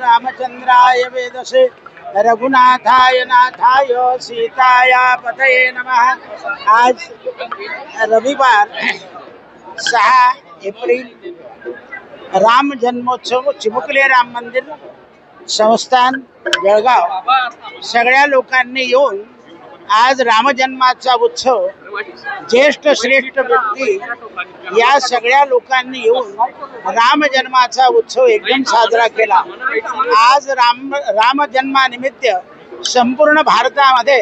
रामचंद्राय वेदसे रघुनाथाय नाथाय सीताया पतये नमः। आज रविवार 6 एप्रिल राम जन्मोत्सव चिमुकले राम मंदिर संस्थान जळगाव सगळ्या लोकांनी येऊन आज रामजन्माचा उत्सव ज्येष्ठ श्रेष्ठ व्यक्ती या सगळ्या लोकांनी येऊन रामजन्माचा उत्सव एकदम साजरा केला। आज रामजन्मानिमित्त संपूर्ण भारतामध्ये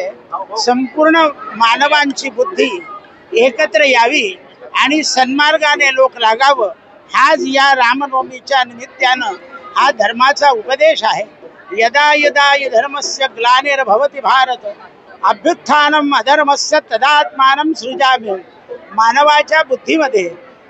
संपूर्ण मानवांची बुद्धी एकत्र यावी आणि सन्मार्गाने लोक लागावं हाच या रामनवमीच्या निमित्तानं हा धर्माचा उपदेश आहे। यदा यदा हि धर्मस्य ग्लानिर्भवति भारत अभ्युत्थानम अधर्मस्य तदात्मानं सृजाम्य। मानवाच्या बुद्धीमध्ये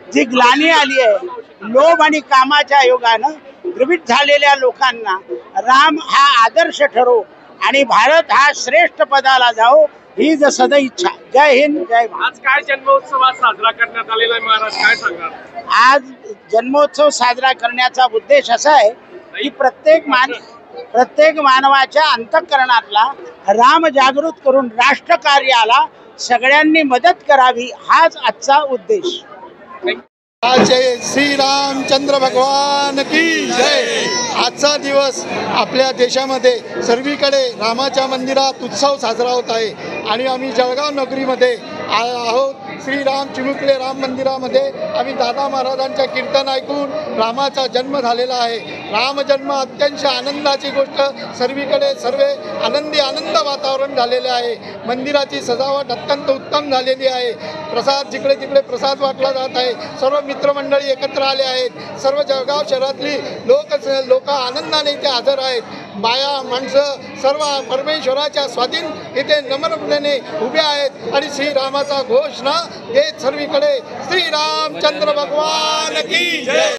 जी ग्लानी आली आहे लोभ आणि कामाच्या योगानं द्रविड झालेल्या लोकांना राम हा आदर्श ठरो आणि भारत हा श्रेष्ठ पदाला जाओ ही सदिच्छा। जय हिंद जय भारत। आज काय जन्मोत्सव साजरा करण्यात आलेला आहे महाराज, काय सांगणार? आज जन्मोत्सव साजरा करण्याचा उद्देश असा आहे की प्रत्येक मानवाच्या अंतःकरणातला राम जागृत करून राष्ट्रकार्याला सगळ्यांनी मदत करावी हाच आजचा उद्देश। जय श्री रामचंद्र भगवान की जय। आजचा दिवस आपल्या देशामध्ये सर्वीकडे रामाच्या मंदिरात उत्सव साजरा होत आहे आणि आम्ही जळगाव नगरीमध्ये आहोत। श्रीराम चिमुकले राम मंदिरामध्ये आम्ही दादा महाराजांच्या कीर्तन ऐकून रामाचा जन्म झालेला आहे। राम जन्म अत्यंत आनंदाची गोष्ट, सर्वीकडे आनंद वातावरण झालेले आहे। मंदिराची सजावट अत्यंत उत्तम झालेली आहे। प्रसाद जिकडे तिकडे प्रसाद वाटला जात आहे। सर्व मित्रमंडळी एकत्र आले आहेत। सर्व जळगाव शहरातली लोक आनंदाने इथे हजर आहेत। बाया माणसं सर्व परमेश्वराच्या स्वाधीन इथे नम्रपणे उभे आहेत आणि श्रीरामाचा घोषणा देत सर्वीकडे श्रीरामचंद्र भगवान की जय।